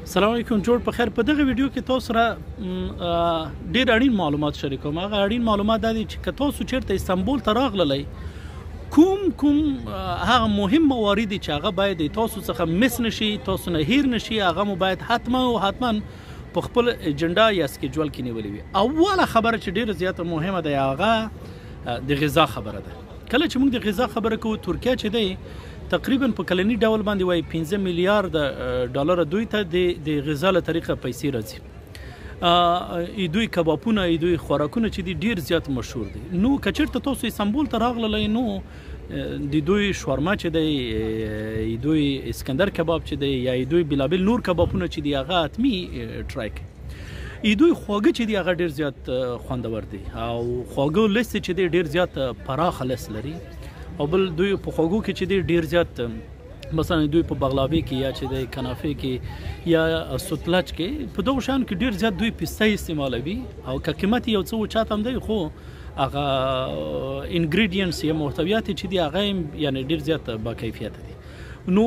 السلام علیکم. جوړ په خیر. په دغه ویډیو کې تاسو سره ډیر اړین معلومات شریکوم. هغه اړین معلومات دا دي چې تاسو چیرته استانبول ته راغلئ، کوم هغه مهم موارد چې هغه باید تاسو څخه مس نشي، تاسو نه هیر نشي، هغه مو باید حتما په خپل اجنډا یا سکیجول کې نیولې وي. اوله خبره چې ډیره زیاته مهمه ده هغه د غذا خبره ده. کله چې موږ د غذا خبره کوو، ترکیه چې دی تقریبا په کلنی ډول باندې وایي 15 میلیارد ډالر دوی ته د غذا له طریقه پیسې راځي. دوی کبابونه، دوی خوراکونه چې دي ډیر زیات مشهور دي. نو که چېرته تاسو استانبول ته راغلئ، نو د دوی شورما چې دی، دوی اسکندر کباب چې دی، یا دوی بلابل نور کبابونه چې دي هغه حتمي ټرای کړئ. دوی خواږه چې دي هغه ډیر زیات خوندور دي، او خواږه لیست چې دی ډیر زیات پراخه لیست لري. او بل دوی په خوږو کې چې دی ډیر زیات، مثلا دوی په بغلاوي کې یا چې دی کنافه کې یا سوتلج کې، په دغه شان کې ډیر زیات دوی پسته استعمالوي. او که قیمت یو څه اوچات هم دی، خو هغه انګریډینټس یا محتویات چې دی هغه یعنی ډیر زیات با کیفیت دي. نو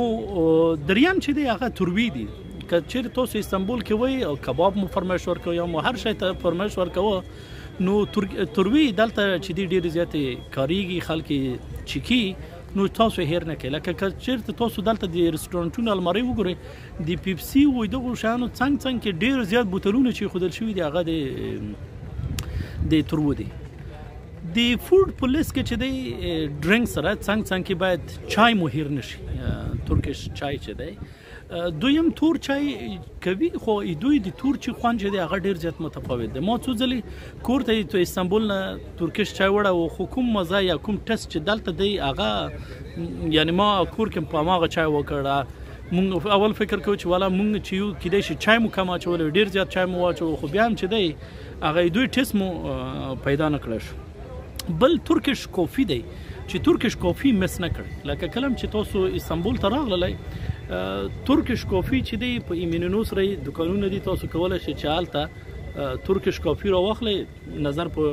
دریم چې دی هغه تروی دي. که چیرې تاسو استانبول کې وای او کباب مو فرمایش ورکوي یا مو هر شی ته فرمایش ورکوه، نو تروی دلته چې دی ډیر زیات کاریږي، خلک چکی، نو تاسو هیر نه کوي. لکه که چیرته تاسو دلته د رستورانټونو المارۍ وګورئ، د پیپسي و دغو شیانو څنګ کې ډیر زیات بوتلونه چې ایښودل شوي دي هغه د ترو دي. د فوډ په لیست کې چې دی ډرنک سره څنګ کې باید چای مو هیر نشي. ترکیش چای چې دی، دویم تور چای کوي، خو دوی د تور چې خوند چې دی هغه ډیر زیات متفاوت دی. ما څو ځلې کور ته تو استانبول نه ترکیش چای وړه، خو کوم مزه یا کوم ټیسټ چې دلته دی هغه، یعنی ما کور کې په هماغه چای وکړه. مونږ اول فکر کوو چې والا مونږ چې یو کیدای شي چای مو کم اچولی، ډیر زیات چای مو واچو، خو بیا هم چې دی هغه دوی ټیسټ مو پیدا نه کړی شو. بل ترکیش کافي دی چې ترکیش کافي مس نه کړي. لکه کلم چې تاسو استانبول ته راغلئ، ترکیش کافي چې دی په ایمینونو سره دکانونه دي، تاسو کولی شئ چې هلته ترکیش کافي راواخلئ. نظر په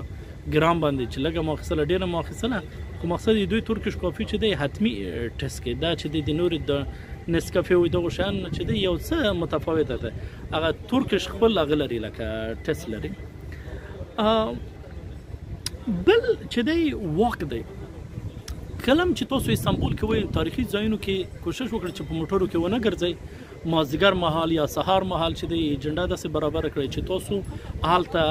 ګرام باندې چې لږه ماخیستله ډېره ماخیستله، خو مقصد یې دوی ترکیش کافي چې دی حتمي ټیسټ کړي. دا چې دی د نورې د نسکافې و دغو شیان چې دی یو څه متفاوته ده، هغه ترکیش خپل هغه لري، لکه ټیسټ لري. بل چې دی واک دی. کلم چې تاسو استانبول کې وای، تاریخي ځایونو کې کوشش وکړئ چې په موټرو کې ونه ګرځئ. مازدیګر مهال یا سهار مهال چې دی اجنډا داسې برابر کړئ چې تاسو هلته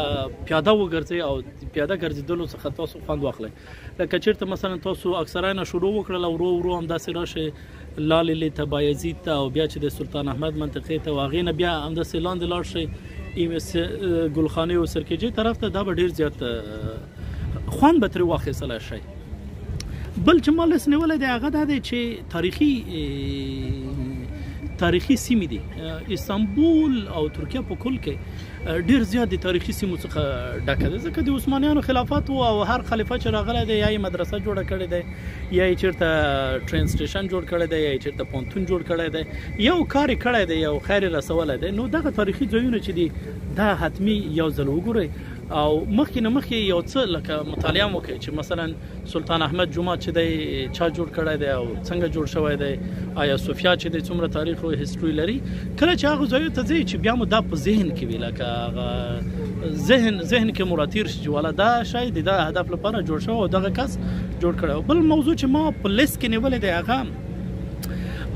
پیاده وګرځئ، او پیاده ګرځېدلو څخه تاسو خوند واخلئ. لکه چېرته مثلا تاسو اکثره نه شروع وکړله، ورو همداسې راشئ لالې ته، بایزید ته، او بیا چې د سلطان احمد منطقې ته، او هغې نه بیا همداسې لاندې لاړ شئ ګلخانې او سرکیجې طرف ته. دا به ډېر زیات خوند به ترې واخیستلی شئ. بل چې ما لیست نیولی دی هغه دا دی چې تاریخي سیمې دي. استانبول او ترکیه په کل کې ډیر زیات د تاریخي سیمو څخه ډکه ده، ځکه د عثمانیانو خلافت او هر خلیفه چې راغلی دی، یا یې مدرسه جوړه کړې ده، یا یې چېرته ټرین سټیشن جوړ کړی دی، یا یې چېرته پوهنتون جوړ کړی دی، یو کار یې کړی دی، یو خیر یې رسولی دی. نو دغه تاریخي ځایونه چې دي دا حتمي یو ځل وګورئ، او مخکې نه مخکې یو څه لکه مطالعه مو وکړئ چې مثلا سلطان احمد جومات چې دی چا جوړ کړی دی او څنګه جوړ شوی دی، آیا صوفیا چې دی څومره تاریخ او هسټري لري. کله چې هغه ځایو ته ځئ چې بیا مو دا په ذهن کې وي، لکه هغه ذهن کې مو راتېر شي چې والا دا شاید د دا هدف لپاره جوړ شوی او دغه کس جوړ کړی. بل موضوع چې ما په لیست کې نیولی دی هغه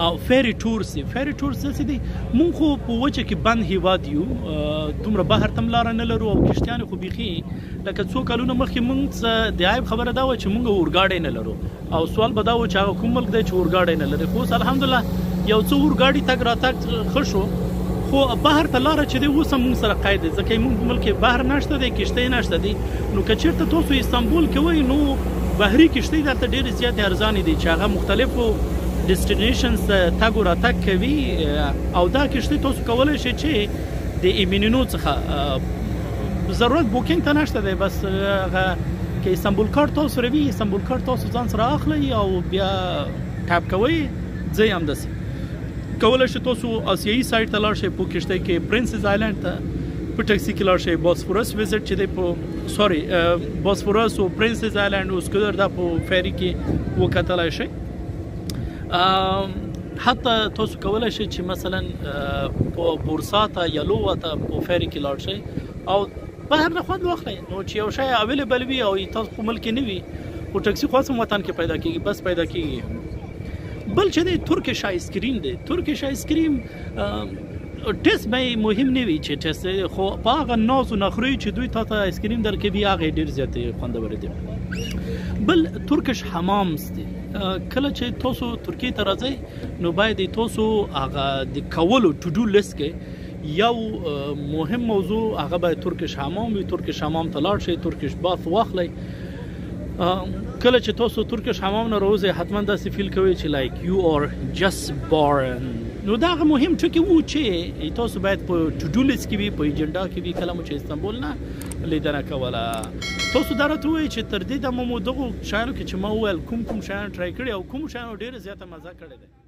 او فیری ټورس دي. فیری ټورس څه دي؟ مونږ خو په وچه کې بند هیواد یو، دومره بهر ته هم لاره نه لرو، او کشتیانې خو بیخي لکه څو کلونه مخکې مونږ د عیب خبره دا وه چې مونږ اورګاډی نه لرو، او سوال به دا و چې هغه کوم ملک دی چې اورګاډی نه لري. خو اوس الحمدلله یو څه اورګاډي تګ راتګ ښه شو، خو بهر ته لاره چې دی اوس هم مونږ سره قید دی، ځکه مونږ په ملک کې بهر نشته دی، کشتۍ نشته دی. نو که چېرته تاسو استانبول کې وای، نو بهري کشتۍ دلته ډېرې زیاتې ارزانې دي چې هغه مختلفو ډیسټینیشنز تګ و راتګ کوي. او دا کشتۍ تاسو کولی شئ چې د ایمینونو څخه ضرورت بوکینګ ته نشته دی، بس هغه که استانبول کارت تاسو سره وي، استانبول کارت تاسو ځان سره اخلئ او بیا ټاپ کوئ، ځئ همداسې. کولی شئ تاسو آسیایي سایډ ته لاړ شئ، په کشتۍ کې پرنسز آیلینډ ته په ټکسي کې لاړ شئ، باسفورس وزټ چې دی په باسفورس او پرنسز آیلینډ او اسکودر دا په فیری کې وکتلی شئ. حتی تاسو کولای شئ چې مثلا په بورسا ته یا لوه ته په فیري کې لاړ شئ او بهر نه خوند واخلئ. نو چې یو شی اویلیبل وي او تاسو په ملک کې نه وي خو ټکسي خو هم وطن کې پیدا کېږي، بس پیدا کېږي. بل چې دی ترکش آیسکریم دی. ترکش آیسکریم ټیسټ به مهم نه وي چې ټیسټ خو په هغه ناز و نخري چې دوی تاته آیسکریم درکوي هغه ډېر زیات خوندور دی. بل ترکش حمامس دی. کله چې تاسو ترکیه ته راځئ نو باید تاسو هغه د کولو ټو ډو لیست کې یو مهم موضوع هغه باید ترکش حمام وي. ترکش حمام ته لاړ شئ، ترکش باث واخلئ. کله چې تاسو ترکش حمام نه راوځئ حتما داسې فیل کوئ چې لایک یو آر جست بارن. نو دا هغه مهم ټکي وو چې تاسو باید په ټو ډو لیست کې وي، په ایجنډا کې وي. کله مو چې استانبول نه لیدنه کوله تاسو دا راته ووایئ چې تر دې دمه مو دغو شیانو کې چې ما وویل کوم شیان ټرای کړي او کوم شیانو ډېره زیاته مزه کړې ده.